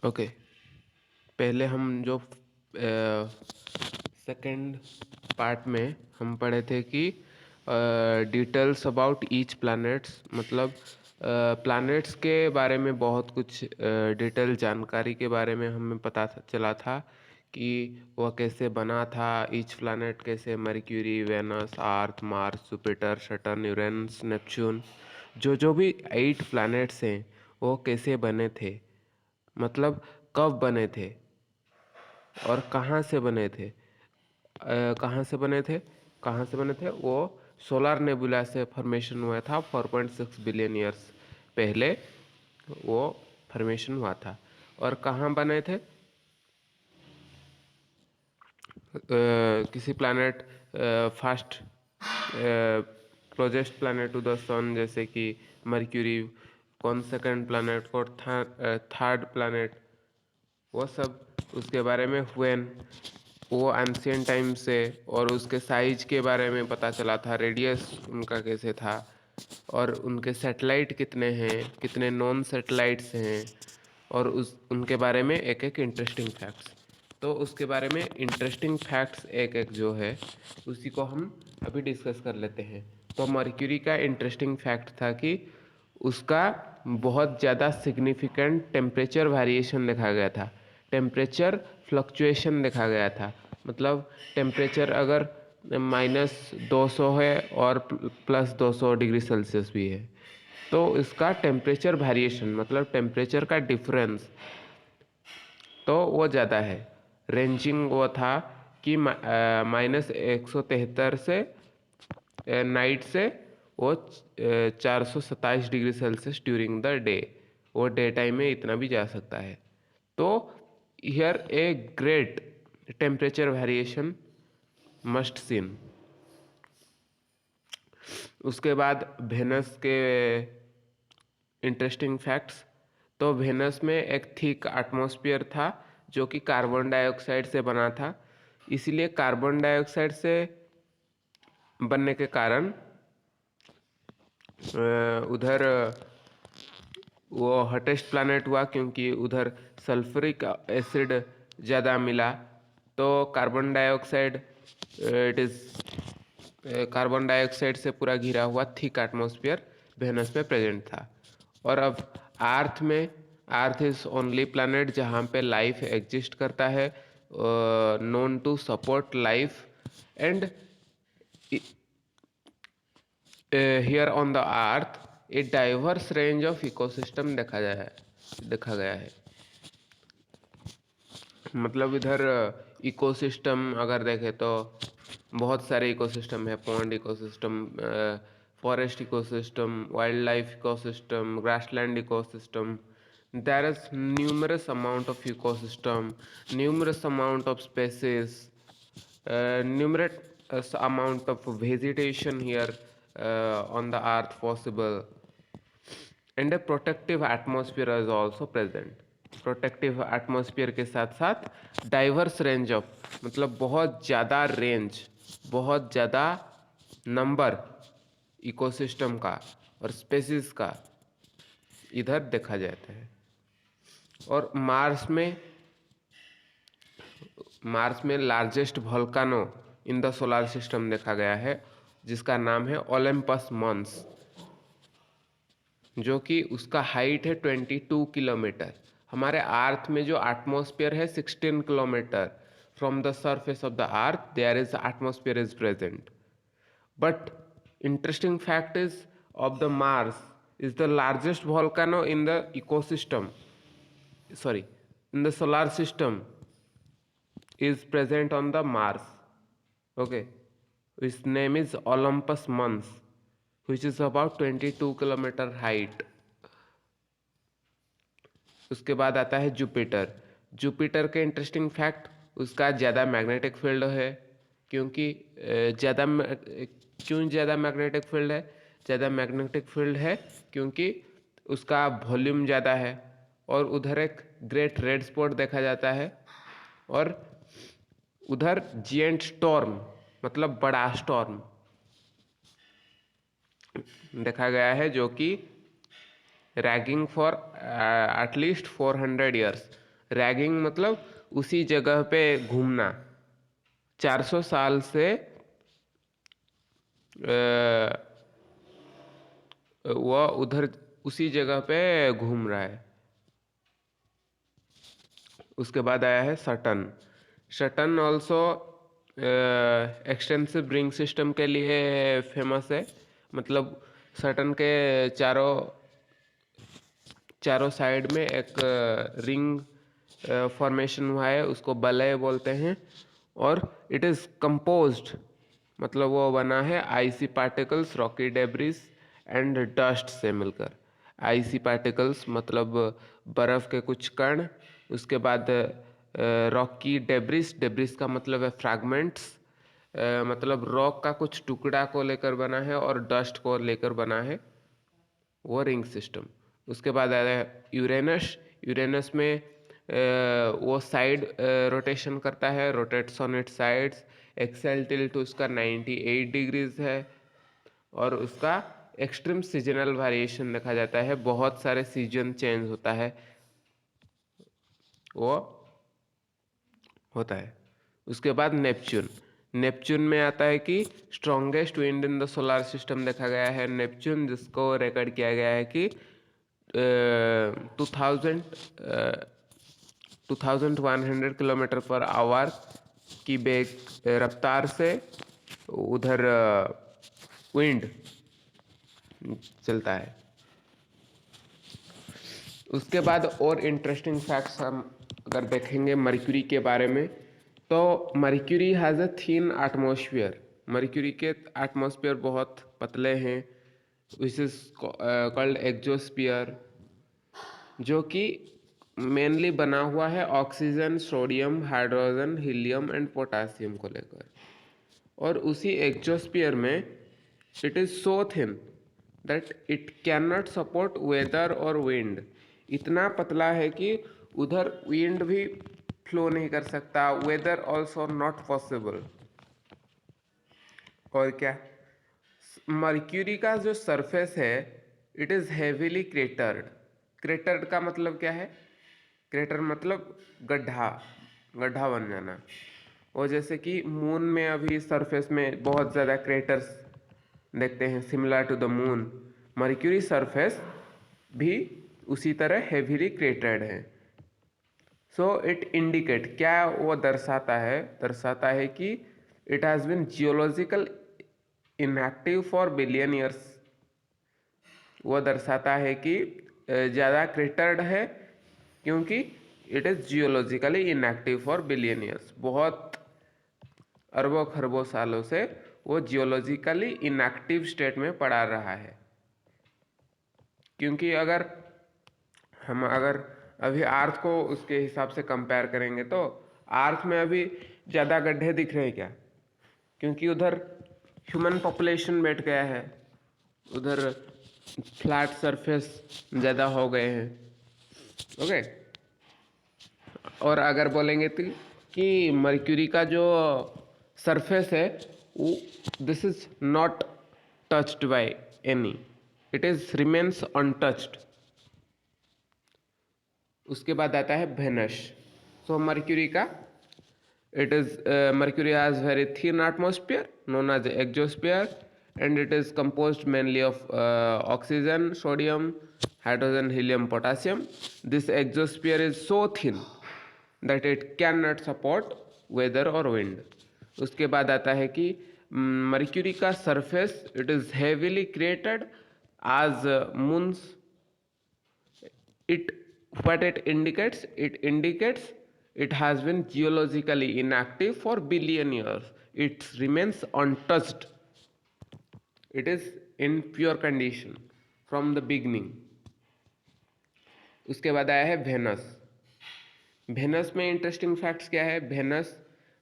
Okay, पहले हम जो सेकंड पार्ट में हम पढ़े थे कि डिटेल्स अबाउट ईच प्लैनेट्स, मतलब प्लैनेट्स के बारे में बहुत कुछ डिटेल जानकारी के बारे में हमें चला था कि वह कैसे बना था, ईच प्लैनेट कैसे, Mercury, Venus, Earth, Mars, Jupiter, Saturn, Uranus, Neptune, जो भी 8 प्लैनेट्स हैं वो कैसे बने थे, मतलब कब बने थे और कहाँ से बने थे। कहाँ से बने थे वो सोलर नेबुला से फॉर्मेशन हुआ था 4.6 बिलियन ईयर्स पहले वो फॉर्मेशन हुआ था। और कहाँ बने थे, किसी planet first closest planet to the sun जैसे कि मर्क्यूरी, कौन सेकंड प्लैनेट और थर्ड प्लैनेट, वो सब उसके बारे में हुए। वो एंशियंट टाइम से, और उसके साइज के बारे में पता चला था, रेडियस उनका कैसे था, और उनके सैटेलाइट कितने हैं, कितने नॉन सैटेलाइट्स हैं, और उस उनके बारे में एक एक इंटरेस्टिंग फैक्ट्स। तो उसके बारे में इंटरेस्टिंग फैक्ट्स एक एक जो है उसी को हम अभी डिस्कस कर लेते हैं। तो मर्क्यूरी का इंटरेस्टिंग फैक्ट था कि उसका बहुत ज़्यादा सिग्निफिकेंट टेम्परेचर वेरिएशन देखा गया था, टेम्परेचर फ्लक्चुएशन देखा गया था। मतलब टेम्परेचर अगर -200 है और +200 डिग्री सेल्सियस भी है, तो इसका टेम्परेचर वेरिएशन मतलब टेम्परेचर का डिफरेंस तो वो ज़्यादा है। रेंजिंग वो था कि -173 से नाइट से वो 427 degree Celsius during the day, वो डे टाइम में इतना भी जा सकता है। तो here a great temperature variation must seen. उसके बाद वेनस के इंटरेस्टिंग फैक्ट्स। तो वेनस में एक थिक एटमॉस्फेयर था जो कि कार्बन डाइऑक्साइड से बना था। इसीलिए कार्बन डाइऑक्साइड से बनने के कारण उधर वो हॉटेस्ट प्लैनेट हुआ, क्योंकि उधर सल्फ्यूरिक एसिड ज़्यादा मिला। तो carbon dioxide it is carbon dioxide से पूरा घिरा हुआ थिक एटमॉस्फेयर वेनस पे प्रेजेंट था। और अब अर्थ में, अर्थ इज़ ओनली प्लैनेट जहाँ पे लाइफ एग्जिस्ट करता है, known to support life. And here on the earth a diverse range of ecosystem देखा गया है। मतलब इधर इकोसिस्टम अगर देखें तो बहुत सारे इकोसिस्टम है, pond ecosystem, forest ecosystem, wild life ecosystem, grassland ecosystem. There is numerous amount of ecosystem, numerous amount of species, numerous amount of vegetation here on the earth possible, and a protective atmosphere is also present। Protective atmosphere के साथ साथ diverse range of, मतलब बहुत ज़्यादा range, बहुत ज़्यादा number ecosystem का और स्पेसीज का इधर देखा जाता है। और मार्स में largest volcano in the solar system देखा गया है, जिसका नाम है ओलंपस मॉन्स, जो कि उसका हाइट है 22 किलोमीटर। हमारे अर्थ में जो एटमॉस्फेयर है 16 kilometre, from the surface of the earth there is atmosphere is present. But interesting fact is of the Mars is the largest volcano in the ecosystem, sorry, in the solar system is present on the Mars. Okay, its name is Olympus Mons, which is about 22 kilometre height. उसके बाद आता है Jupiter. Jupiter के interesting fact, उसका ज़्यादा magnetic field है, क्योंकि क्यों ज़्यादा मैग्नेटिक फील्ड है, ज़्यादा मैग्नेटिक फील्ड है क्योंकि उसका वॉल्यूम ज़्यादा है, और उधर एक ग्रेट रेड स्पॉट देखा जाता है, और उधर जिएंट स्टॉर्म मतलब बड़ा स्टॉर्म देखा गया है, जो कि ragging for at least 400 years, ragging मतलब उसी जगह पे घूमना। 400 साल से वह उधर उसी जगह पे घूम रहा है। उसके बाद आया है Saturn. Saturn also extensive ring system के लिए फेमस है। मतलब सटन के चारों साइड में एक रिंग फॉर्मेशन हुआ है, उसको बलय बोलते हैं। और इट इज़ कंपोज्ड, मतलब वो बना है icy particles, rocky debris and dust से मिलकर। आइसी पार्टिकल्स मतलब बर्फ़ के कुछ कण, उसके बाद रॉकी डेब्रिस, डेब्रिस का मतलब है फ्रैगमेंट्स, मतलब रॉक का कुछ टुकड़ा को लेकर बना है, और डस्ट को लेकर बना है वो रिंग सिस्टम। उसके बाद आया है यूरेनस। यूरेनस में वो साइड रोटेशन करता है, rotates on it sides. Axial tilt उसका 98 डिग्रीज है, और उसका एक्सट्रीम सीजनल वेरिएशन देखा जाता है, बहुत सारे सीजन चेंज होता है वो होता है। उसके बाद नेपच्यून। नेपच्यून में आता है कि strongest wind in the solar system देखा गया है नेपच्यून, जिसको रिकॉर्ड किया गया है कि 2100 किलोमीटर पर आवर की बेग रफ्तार से उधर विंड चलता है। उसके बाद और इंटरेस्टिंग फैक्ट्स हम अगर देखेंगे मर्क्यूरी के बारे में, तो mercury has a thin atmosphere. Mercury के एटमॉस्फेयर बहुत पतले हैं, विच इज कॉल्ड एक्सोस्फीयर, जो कि मेनली बना हुआ है oxygen, sodium, hydrogen, helium and potassium को लेकर। और उसी एक्सोस्फीयर में it is so thin that it can not support weather और विंड। इतना पतला है कि उधर विंड भी फ्लो नहीं कर सकता, वेदर ऑल्सो नॉट पॉसिबल। और क्या, मर्क्यूरी का जो सरफेस है इट इज़ हेवीली क्रेटर्ड। क्रेटर्ड का मतलब क्या है? क्रेटर मतलब गड्ढा, गड्ढा बन जाना। और जैसे कि मून में अभी सरफेस में बहुत ज़्यादा क्रेटर्स देखते हैं similar to the moon, Mercury surface भी उसी तरह हेवीली क्रेटर्ड है। सो इट इंडिकेट, क्या वो दर्शाता है? दर्शाता है कि it has been geological inactive for billion years. वो दर्शाता है कि ज़्यादा क्रेटर्ड है क्योंकि it is geologically inactive for billion years. बहुत अरबों खरबों सालों से वो जियोलॉजिकली इनएक्टिव स्टेट में पड़ा रहा है। क्योंकि अगर हम अभी अर्थ को उसके हिसाब से कंपेयर करेंगे तो अर्थ में अभी ज़्यादा गड्ढे दिख रहे हैं क्या? क्योंकि उधर ह्यूमन पॉपुलेशन बैठ गया है, उधर फ्लैट सरफेस ज़्यादा हो गए हैं। ओके। और अगर बोलेंगे तो कि मर्क्यूरी का जो सरफेस है वो this is not touched by any, it is remains untouched. उसके बाद आता है वेनस। सो मर्क्यूरी का it is mercury has very thin atmosphere known as exosphere, and it is composed mainly of oxygen, sodium, hydrogen, helium, potassium. This exosphere is so thin that it cannot support weather or wind. उसके बाद आता है कि mercury का surface it is heavily created as moons. It what it indicates? It indicates it has been geologically inactive for billion years. It remains untouched. It is in pure condition from the beginning. उसके बाद आया है Venus. Venus में interesting facts क्या है? Venus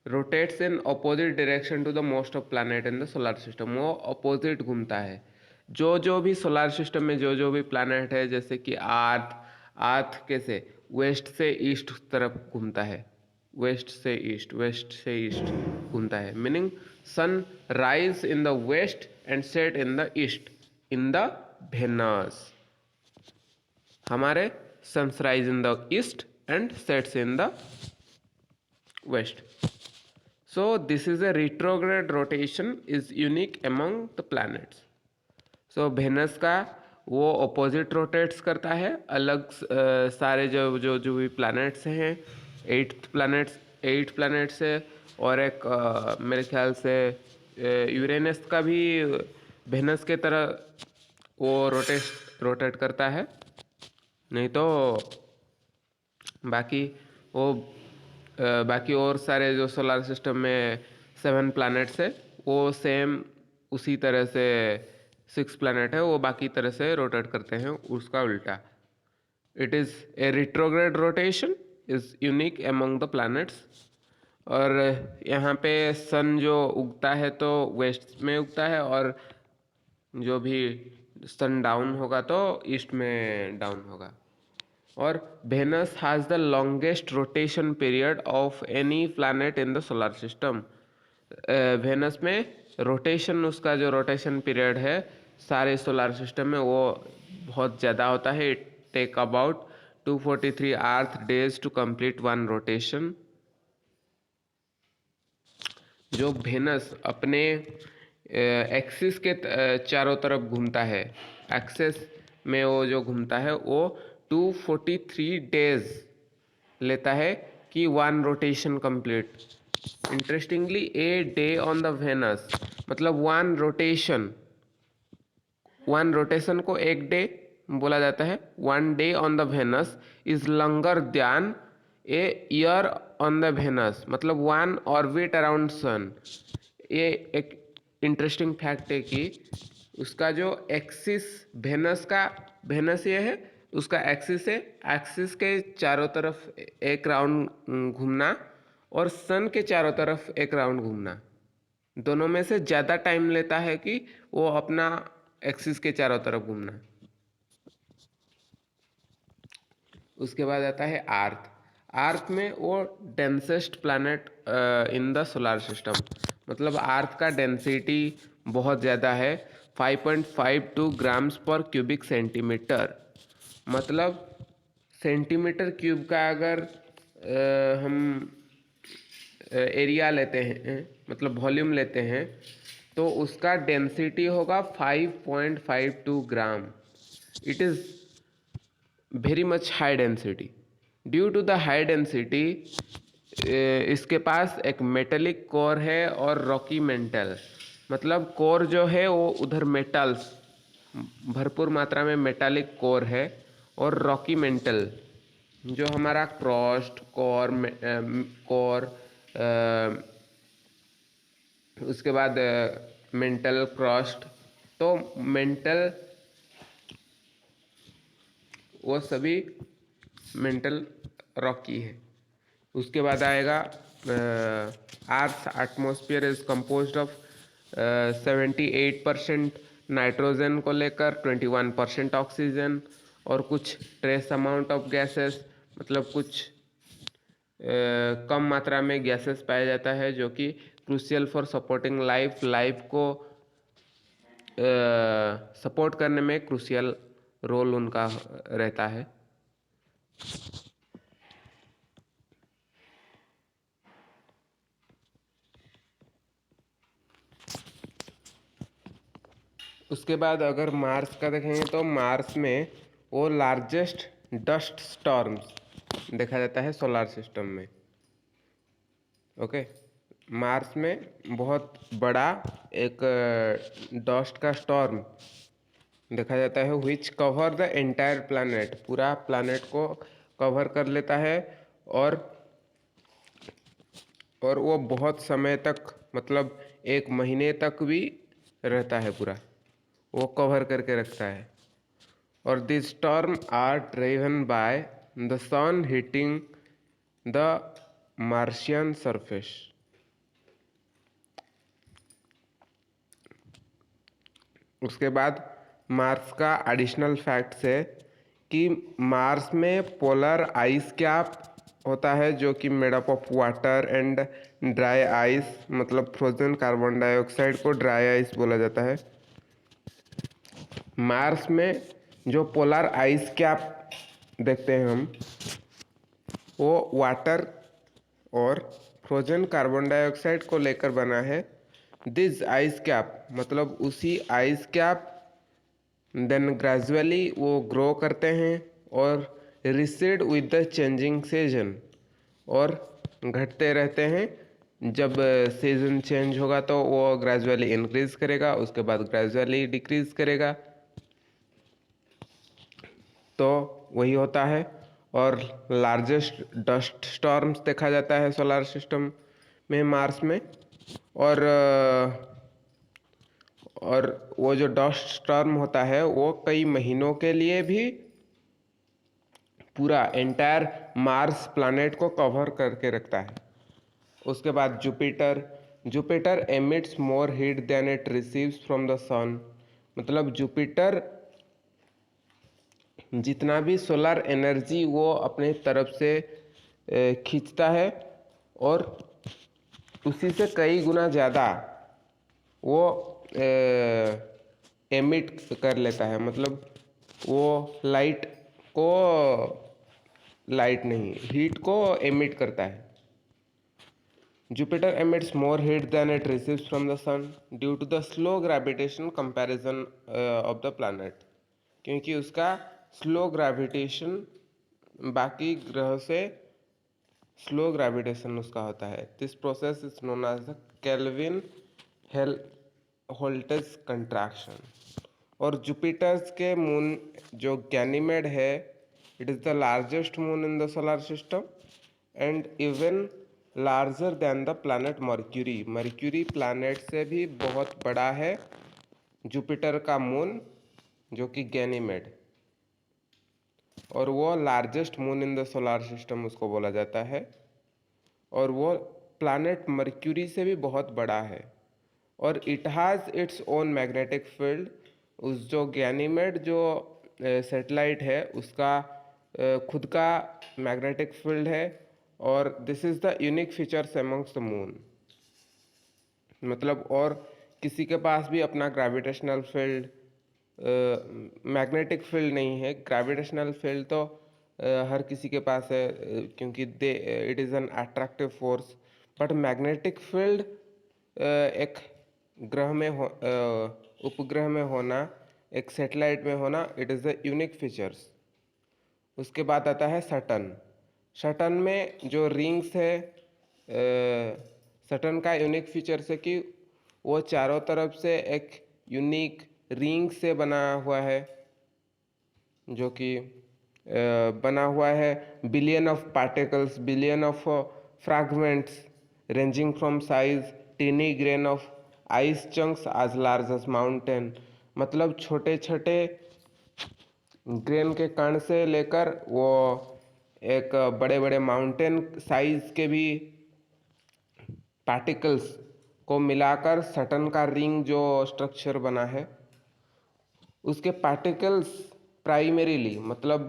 rotates in opposite direction to the most of planet in the solar system. वो opposite घूमता है। जो भी सोलर सिस्टम में जो भी प्लैनेट है, जैसे कि अर्थ कैसे वेस्ट से ईस्ट तरफ घूमता है, वेस्ट से ईस्ट घूमता है, meaning sun rise in the west and set in the east in the Venus. हमारे sunrise in the east and sets in the west. So this is a retrograde rotation is unique among the planets. So Venus का वो opposite rotates करता है, अलग सारे जो जो जो भी प्लैनेट्स हैं, 8 प्लैनेट्स है, और एक मेरे ख्याल से यूरेनस का भी वेनस के तरह वो रोटेट करता है। नहीं तो बाकी वो बाकी और सारे जो सोलर सिस्टम में 7 प्लैनेट्स है वो सेम उसी तरह से 6 प्लैनेट है वो बाकी तरह से रोटेट करते हैं, उसका उल्टा। It is a retrograde rotation is unique among the planets. और यहाँ पे सन जो उगता है तो वेस्ट में उगता है, और जो भी सन डाउन होगा तो ईस्ट में डाउन होगा। और Venus has the longest rotation period of any planet in the solar system. Venus में रोटेशन, उसका जो रोटेशन पीरियड है सारे सोलर सिस्टम में वो बहुत ज़्यादा होता है। It take about 243 earth days to complete one rotation. जो वेनस अपने एक्सिस के चारों तरफ घूमता है, एक्सिस में वो जो घूमता है वो 243 डेज लेता है कि one rotation complete. Interestingly a day on the Venus, मतलब वन रोटेशन को एक डे बोला जाता है। One day on the Venus is longer than a year on the Venus, मतलब वन ऑर्बिट अराउंड सन। ये एक इंटरेस्टिंग फैक्ट है कि उसका जो एक्सिस वेनस ये है, उसका एक्सिस है, एक्सिस के चारों तरफ एक राउंड घूमना और सन के चारों तरफ एक राउंड घूमना, दोनों में से ज़्यादा टाइम लेता है कि वो अपना एक्सिस के चारों तरफ घूमना। उसके बाद आता है अर्थ। अर्थ में वो densest planet in the solar system, मतलब अर्थ का डेंसिटी बहुत ज़्यादा है, 5.52 ग्राम्स पर क्यूबिक सेंटीमीटर। मतलब सेंटीमीटर क्यूब का अगर हम एरिया लेते हैं, मतलब वॉल्यूम लेते हैं, तो उसका डेंसिटी होगा 5.52 gram. It is very much high density. Due to the high density इसके पास एक मेटेलिक कोर है और रॉकी मेंटल, मतलब कोर जो है वो उधर मेटल्स, भरपूर मात्रा में मेटालिक कोर है, और रॉकी मेंटल जो हमारा क्रस्ट कोर उसके बाद मेंटल क्रस्ट, तो मेंटल वो सभी मेंटल रॉकी है। उसके बाद आएगा earth atmosphere is composed of 78% nitrogen को लेकर, 21% ऑक्सीजन और कुछ ट्रेस अमाउंट ऑफ गैसेस, मतलब कुछ कम मात्रा में गैसेस पाया जाता है जो कि क्रूशियल फॉर सपोर्टिंग लाइफ को सपोर्ट करने में क्रूशियल रोल उनका रहता है। उसके बाद अगर मार्स का देखेंगे तो मार्स में वो लार्जेस्ट डस्ट स्टॉर्म्स देखा जाता है सोलर सिस्टम में। ओके, मार्स में बहुत बड़ा एक डस्ट का स्टॉर्म देखा जाता है, विच कवर द एंटायर प्लैनेट, पूरा प्लैनेट को कवर कर लेता है, और वो बहुत समय तक, मतलब 1 महीने तक भी रहता है, पूरा वो कवर करके रखता है। और this storm are driven by the sun heating the Martian surface. उसके बाद मार्स का एडिशनल फैक्ट्स है कि मार्स में पोलर आइस कैप होता है जो कि made up of water and dry ice, मतलब फ्रोजन कार्बन डाइऑक्साइड को ड्राई आइस बोला जाता है। मार्स में जो पोलर आइस कैप देखते हैं हम, वो वाटर और फ्रोजन कार्बन डाइऑक्साइड को लेकर बना है। दिस आइस कैप मतलब उसी आइस कैप देन ग्रेजुअली वो ग्रो करते हैं और recede with the changing season, और घटते रहते हैं। जब सीजन चेंज होगा तो वो ग्रेजुअली इंक्रीज करेगा, उसके बाद ग्रेजुअली डिक्रीज करेगा, तो वही होता है। और लार्जेस्ट डस्ट स्टॉर्म्स देखा जाता है सोलर सिस्टम में मार्स में। और वो जो डस्ट स्टॉर्म होता है वो कई महीनों के लिए भी पूरा एंटायर मार्स प्लैनेट को कवर करके रखता है। उसके बाद Jupiter. Jupiter emits more heat than it receives from the sun. मतलब जुपिटर जितना भी सोलर एनर्जी वो अपने तरफ से खींचता है, और उसी से कई गुना ज़्यादा वो एमिट कर लेता है। मतलब वो लाइट नहीं, हीट को एमिट करता है। Jupiter emits more heat than it receives from the sun due to the slow gravitation comparison of the planet। क्योंकि उसका स्लो ग्रेविटेशन बाकी ग्रह से स्लो ग्रेविटेशन उसका होता है। This process is known as the Kelvin Helmholtz contraction. और Jupiter's के मून जो गैनीमेड है, it is the largest moon in the solar system and even larger than the planet Mercury. Mercury planet से भी बहुत बड़ा है जुपिटर का मून, जो कि गैनीमेड, और वो largest moon in the solar system उसको बोला जाता है। और वो प्लैनेट मर्क्यूरी से भी बहुत बड़ा है, और it has its own magnetic field. उस जो गैनीमेड जो सैटेलाइट है उसका खुद का मैग्नेटिक फील्ड है, और this is the unique features amongst the moon. मतलब और किसी के पास भी अपना ग्रेविटेशनल फील्ड, मैग्नेटिक फील्ड नहीं है। ग्रेविटेशनल फील्ड तो हर किसी के पास है, क्योंकि it is an attractive force. But magnetic field एक ग्रह में उपग्रह में होना, एक सैटेलाइट में होना, it is the unique features. उसके बाद आता है सटर्न। सटर्न में जो रिंग्स है, सटर्न का यूनिक फीचर्स है कि वो चारों तरफ से एक यूनिक रिंग से बना हुआ है, जो कि बना हुआ है billion of particles, billion of fragments ranging from size tiny grain of ice chunks as large as mountain. मतलब छोटे छोटे ग्रेन के कण से लेकर वो एक बड़े बड़े माउंटेन साइज के भी पार्टिकल्स को मिलाकर सटर्न का रिंग जो स्ट्रक्चर बना है, उसके पार्टिकल्स प्राइमरीली मतलब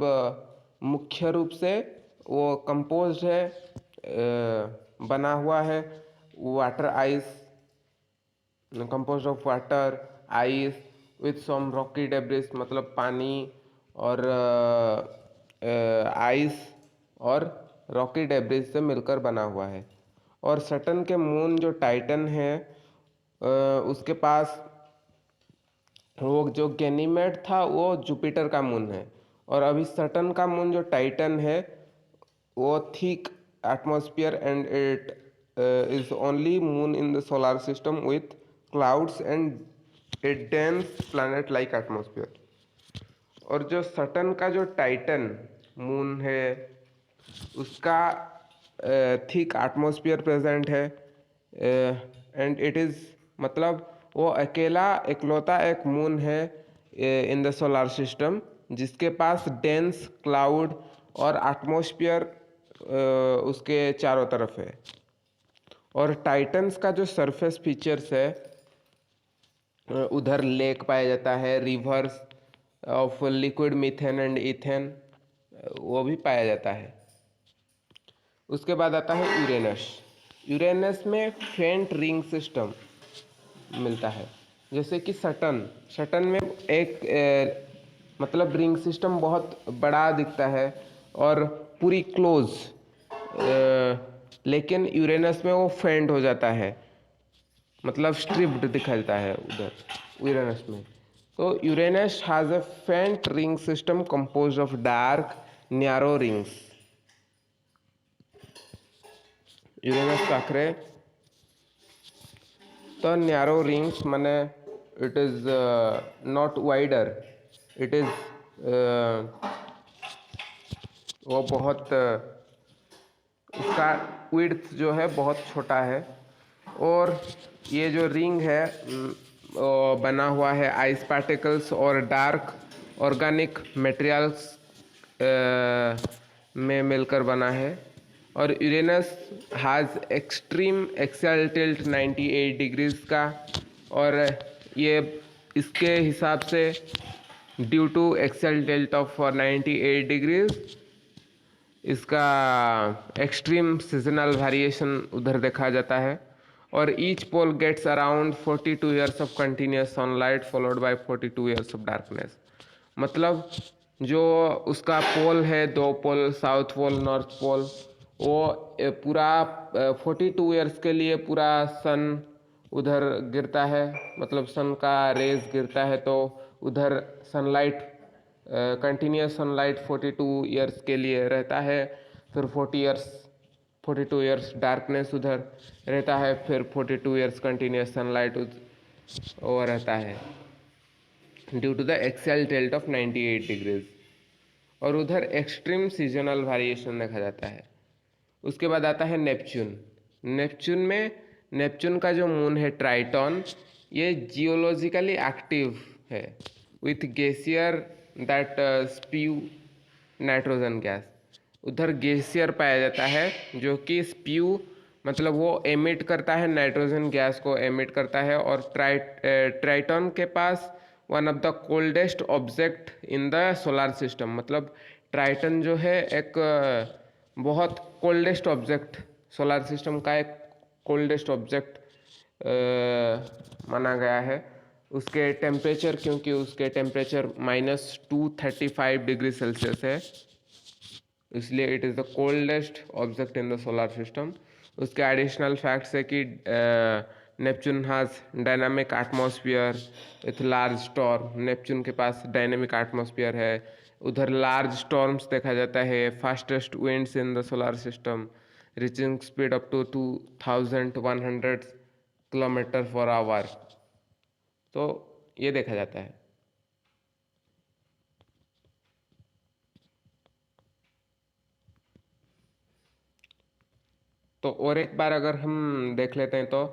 मुख्य रूप से वो कंपोज्ड है, बना हुआ है water ice, composed of water ice with some rocky debris. मतलब पानी और आइस और रॉकी डेब्रिस से मिलकर बना हुआ है। और सटर्न के मून जो टाइटन है, उसके पास वो जो गैनीमेड था वो जुपिटर का मून है, और अभी सटर्न का मून जो टाइटन है वो thick atmosphere and it is only moon in the solar system with clouds and A dense planet like atmosphere. और जो सटर्न का जो टाइटन मून है उसका थिक एटमॉस्फेयर प्रेजेंट है, एंड इट इज़ मतलब वो अकेला इकलौता एक मून है इन द सोलर सिस्टम जिसके पास डेंस क्लाउड और एटमॉस्फेयर उसके चारों तरफ है। और टाइटन्स का जो सरफेस फीचर्स है, उधर लेक पाया जाता है, reverse of liquid methane and ethane वो भी पाया जाता है। उसके बाद आता है यूरेनस। यूरेनस में फेंट रिंग सिस्टम मिलता है, जैसे कि सटर्न में एक मतलब रिंग सिस्टम बहुत बड़ा दिखता है और पूरी क्लोज लेकिन यूरेनस में वो फेंट हो जाता है, मतलब स्ट्रिप्ड दिखाता है उधर यूरेनस में। तो यूरेनस हैज अ फेंट ring system compose of dark न्यारो रिंग्स। यूरेनस पाखरे तो न्यारो रिंग्स माने it is not wider, it is वो बहुत उसका विड्थ जो है बहुत छोटा है। और ये जो रिंग है वो बना हुआ है आइस पार्टिकल्स और डार्क ऑर्गेनिक मटेरियल्स में मिलकर बना है। और Uranus has extreme axial tilt 98 degrees का, और ये इसके हिसाब से due to axial tilt of 98 degrees इसका एक्सट्रीम सीजनल वेरिएशन उधर देखा जाता है। और each pole gets around 42 years of continuous sunlight followed by 42 years of darkness. मतलब जो उसका पोल है, दो पोल, साउथ पोल नॉर्थ पोल, वो पूरा 42 ईयर्स के लिए पूरा सन उधर गिरता है, मतलब सन का रेज गिरता है, तो उधर सनलाइट कंटिन्यूस सनलाइट 42 ईयर्स के लिए रहता है। फिर 42 ईयर्स डार्कनेस उधर रहता है, फिर 42 ईयर्स कंटिन्यूस सनलाइट वो रहता है due to the axial tilt of 98 degrees. और उधर एक्सट्रीम सीजनल वेरिएशन देखा जाता है। उसके बाद आता है नेपच्यून। नेपच्यून का जो मून है ट्राइटॉन, ये जियोलॉजिकली एक्टिव है with glacier that spew nitrogen gas. उधर ग्लेशियर पाया जाता है जो कि स्प्यू मतलब वो एमिट करता है, नाइट्रोजन गैस को एमिट करता है। और ट्राइटॉन के पास one of the coldest object in the solar system, मतलब ट्राइटन जो है एक बहुत कोल्डेस्ट ऑब्जेक्ट, सोलर सिस्टम का एक कोल्डेस्ट ऑब्जेक्ट माना गया है। उसके टेम्परेचर, क्योंकि उसके टेम्परेचर -235 डिग्री सेल्सियस है, इसलिए it is the coldest object in the solar system. उसके एडिशनल फैक्ट्स है कि Neptune has dynamic atmosphere with large storm. Neptune के पास डायनामिक एटमॉस्फेयर है, उधर लार्ज स्टॉर्म्स देखा जाता है, fastest winds in the solar system reaching speed up to 2100 kilometre for hour. तो ये देखा जाता है। तो और एक बार अगर हम देख लेते हैं तो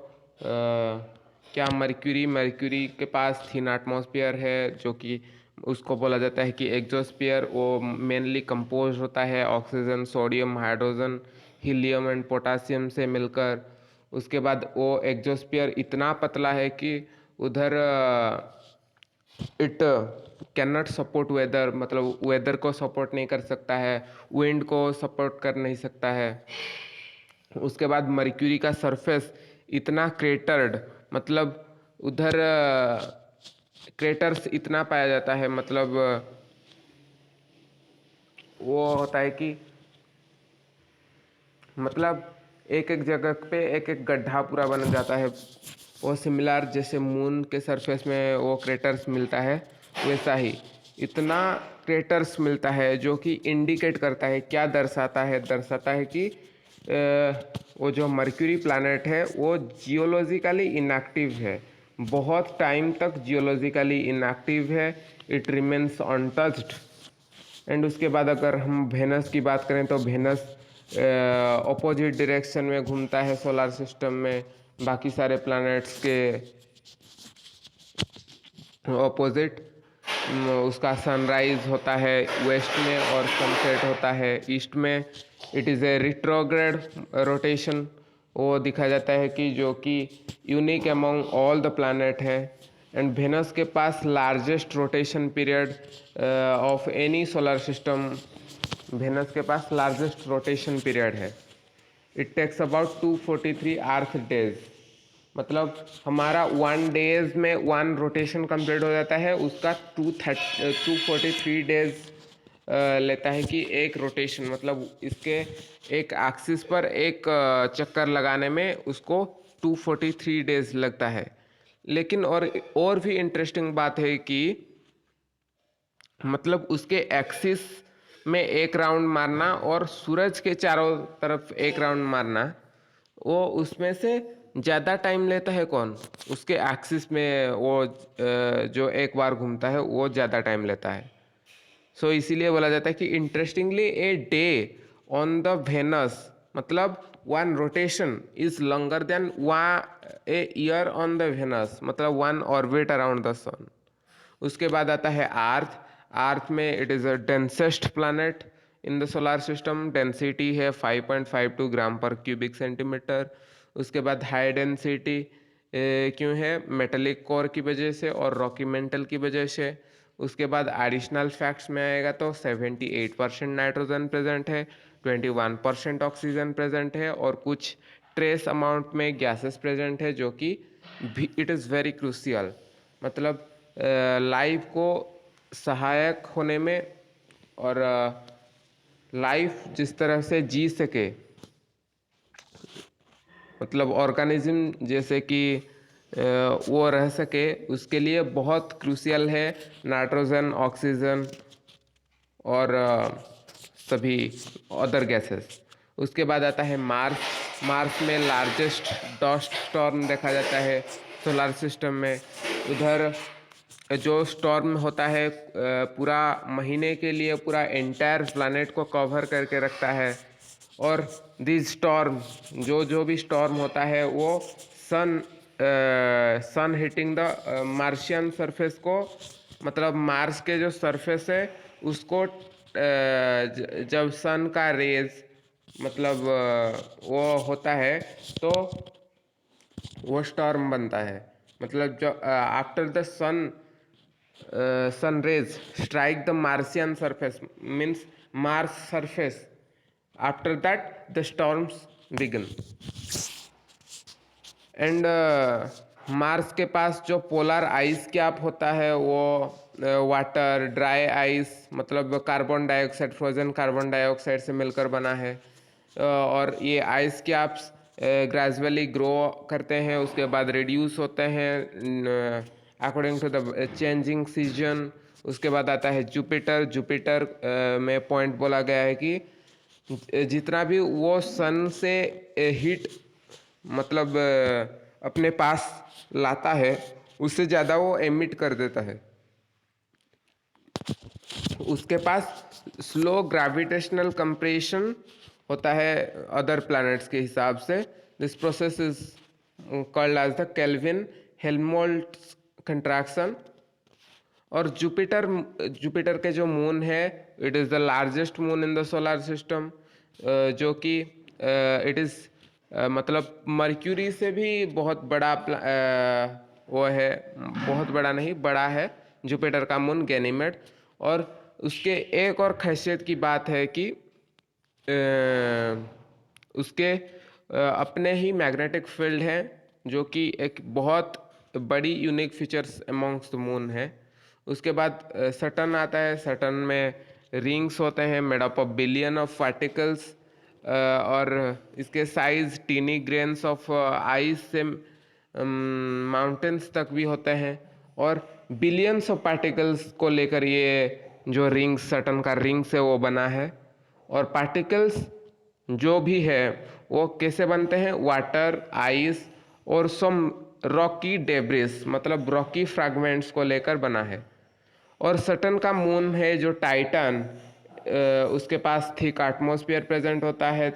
क्या मर्क्यूरी के पास थिन एटमॉस्फेयर है, जो कि उसको बोला जाता है कि एक्सोस्फीयर। वो मेनली कंपोज होता है oxygen, sodium, hydrogen, helium and potassium से मिलकर। उसके बाद वो एक्सोस्फीयर इतना पतला है कि उधर it can not support weather, मतलब वेदर को सपोर्ट नहीं कर सकता है, विंड को सपोर्ट कर नहीं सकता है। उसके बाद मर्क्यूरी का सरफेस इतना क्रेटर्ड, मतलब उधर क्रेटर्स इतना पाया जाता है, मतलब वो होता है कि मतलब एक एक जगह पे एक एक गड्ढा पूरा बन जाता है। वो सिमिलर जैसे मून के सरफेस में वो क्रेटर्स मिलता है, वैसा ही इतना क्रेटर्स मिलता है, जो कि इंडिकेट करता है, क्या दर्शाता है कि वो जो मर्क्यूरी प्लैनेट है वो जियोलॉजिकली इनएक्टिव है, बहुत टाइम तक जियोलॉजिकली इनएक्टिव है, इट रिमेन्स अनटच्ड। एंड उसके बाद अगर हम वेनस की बात करें तो वेनस ऑपोजिट डायरेक्शन में घूमता है सोलर सिस्टम में, बाकी सारे प्लैनेट्स के ऑपोजिट। उसका सनराइज होता है वेस्ट में और सनसेट होता है ईस्ट में। It is a retrograde rotation, वो दिखा जाता है कि जो कि unique among all the planet है। एंड वेनस के पास largest rotation period of any solar system, Venus के पास लार्जेस्ट रोटेशन पीरियड है। It takes about 243 earth days, मतलब हमारा 1 डेज में 1 रोटेशन कंप्लीट हो जाता है, उसका 243 डेज लेता है कि एक रोटेशन, मतलब इसके एक एक्सिस पर एक चक्कर लगाने में उसको 243 डेज लगता है। लेकिन और भी इंटरेस्टिंग बात है कि मतलब उसके एक्सिस में एक राउंड मारना और सूरज के चारों तरफ एक राउंड मारना, वो उसमें से ज़्यादा टाइम लेता है कौन? उसके एक्सिस में वो जो एक बार घूमता है वो ज़्यादा टाइम लेता है। सो इसीलिए बोला जाता है कि interestingly a day on the Venus, मतलब one rotation is longer than a year on the Venus, मतलब one orbit around the sun. उसके बाद आता है अर्थ। अर्थ में it is a densest planet in the solar system. Density है 5.52 ग्राम पर cubic centimetre. उसके बाद हाई डेंसिटी क्यों है? मेटेलिक कोर की वजह से और रॉकी मेंटल की वजह से। उसके बाद एडिशनल फैक्ट्स में आएगा तो 78% नाइट्रोजन प्रेजेंट है, 21% ऑक्सीजन प्रेजेंट है और कुछ ट्रेस अमाउंट में गैसेस प्रेजेंट है, जो कि इट इज़ वेरी क्रूशियल, मतलब लाइफ को सहायक होने में और लाइफ जिस तरह से जी सके, मतलब ऑर्गेनिज्म जैसे कि वो रह सके, उसके लिए बहुत क्रूशियल है नाइट्रोजन, ऑक्सीजन और सभी अदर गैसेस। उसके बाद आता है मार्स। मार्स में लार्जेस्ट डस्ट स्टॉर्म देखा जाता है सोलर सिस्टम में। उधर जो स्टॉर्म होता है पूरा महीने के लिए पूरा एंटायर प्लैनेट को कवर करके रखता है। और दिस स्टॉर्म, जो भी स्टॉर्म होता है वो सन हिटिंग द मार्शियन सरफेस को, मतलब मार्स के जो सरफेस है उसको जब सन का रेज मतलब वो होता है तो वो स्टॉर्म बनता है। मतलब जो after the sun rays strike the Martian surface, means Mars surface, after that the storms begin। And Mars के पास जो पोलर आइस कैप होता है वो वाटर, ड्राई आइस, मतलब carbon dioxide, frozen carbon dioxide से मिलकर बना है। और ये आइस कैप्स ग्रेजुअली ग्रो करते हैं, उसके बाद रिड्यूस होते हैं according to the changing season. उसके बाद आता है जुपिटर। जुपिटर में पॉइंट बोला गया है कि जितना भी वो सन से हीट मतलब अपने पास लाता है उससे ज़्यादा वो एमिट कर देता है। उसके पास स्लो ग्रेविटेशनल कंप्रेशन होता है अदर प्लैनेट्स के हिसाब से। This process is called as the Kelvin Helmholtz contraction. और जुपिटर के जो मून है, it is the largest moon in the solar system, जो कि इट इज़ मतलब मर्क्यूरी से भी बहुत बड़ा वो है, बहुत बड़ा नहीं, बड़ा है जुपिटर का मून गैनीमेड। और उसके एक और खासियत की बात है कि उसके अपने ही मैग्नेटिक फील्ड है, जो कि एक बहुत बड़ी unique features amongst the moon है। उसके बाद सटर्न आता है। सटर्न में रिंग्स होते हैं made up of billion of particles, और इसके size tiny grains of ice से माउंटेन्स तक भी होते हैं। और बिलियंस ऑफ पार्टिकल्स को लेकर ये जो रिंग्स, सटर्न का रिंग्स है वो बना है। और पार्टिकल्स जो भी है वो कैसे बनते हैं? वाटर, आइस और सम रॉकी डेब्रिस, मतलब रॉकी फ्रैगमेंट्स को लेकर बना है। और सटर्न का मून है जो टाइटन, उसके पास थिक एटमॉस्फेयर प्रेजेंट होता है।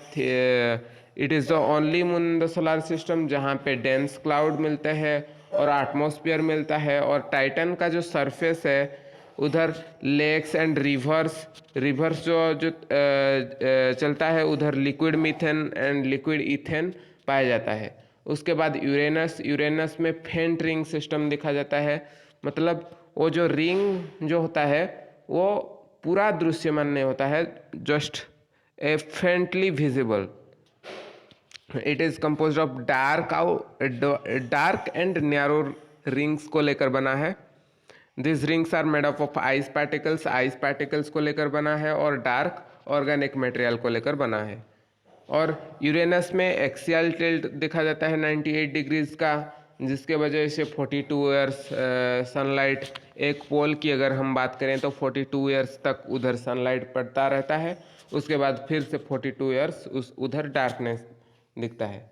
It is the only moon in the solar system जहाँ पे डेंस क्लाउड मिलते हैं और एटमॉस्फेयर मिलता है। और टाइटन का जो सरफेस है उधर लेक्स एंड रिवर्स जो जो चलता है, उधर liquid methane and liquid ethane पाया जाता है। उसके बाद यूरेनस में फेंट रिंग सिस्टम देखा जाता है, मतलब वो जो रिंग जो होता है वो पूरा दृश्यमान नहीं होता है, just a faintly visible. It is composed of dark and narrow rings को लेकर बना है। This rings are made up of ice particles को लेकर बना है, और डार्क ऑर्गेनिक मटेरियल को लेकर बना है। और यूरेनस में एक्सियल टिल्ट देखा जाता है 98 डिग्रीज का, जिसके वजह से 42 ईयर्स सनलाइट, एक पोल की अगर हम बात करें तो 42 ईयर्स तक उधर सनलाइट पड़ता रहता है, उसके बाद फिर से 42 ईयर्स उधर डार्कनेस दिखता है।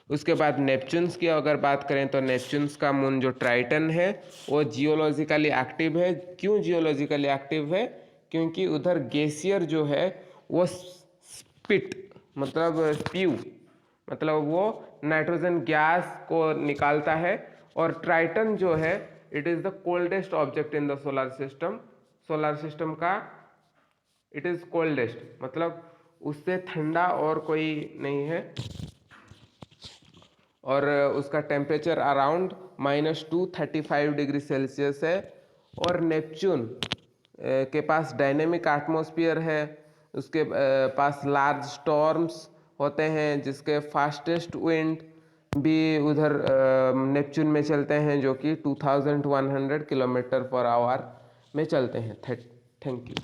उसके बाद नेपच्यून्स की अगर बात करें तो नेपच्यून्स का मून जो ट्राइटन है वो जियोलॉजिकली एक्टिव है। क्यों जियोलॉजिकली एक्टिव है? क्योंकि उधर ग्लेशियर जो है वो स्पिट मतलब स्प्यू मतलब वो नाइट्रोजन गैस को निकालता है, और ट्राइटन जो है it is the coldest object in the solar system का इट इज़ कोल्डेस्ट, मतलब उससे ठंडा और कोई नहीं है, और उसका टेम्परेचर अराउंड -235 डिग्री सेल्सियस है। और नेपच्यून के पास डायनेमिक एटमॉस्फेयर है, उसके पास लार्ज स्टॉर्म्स होते हैं, जिसके फास्टेस्ट विंड भी उधर नेपच्यून में चलते हैं, जो कि 2100 किलोमीटर पर आवर में चलते हैं। Thank you.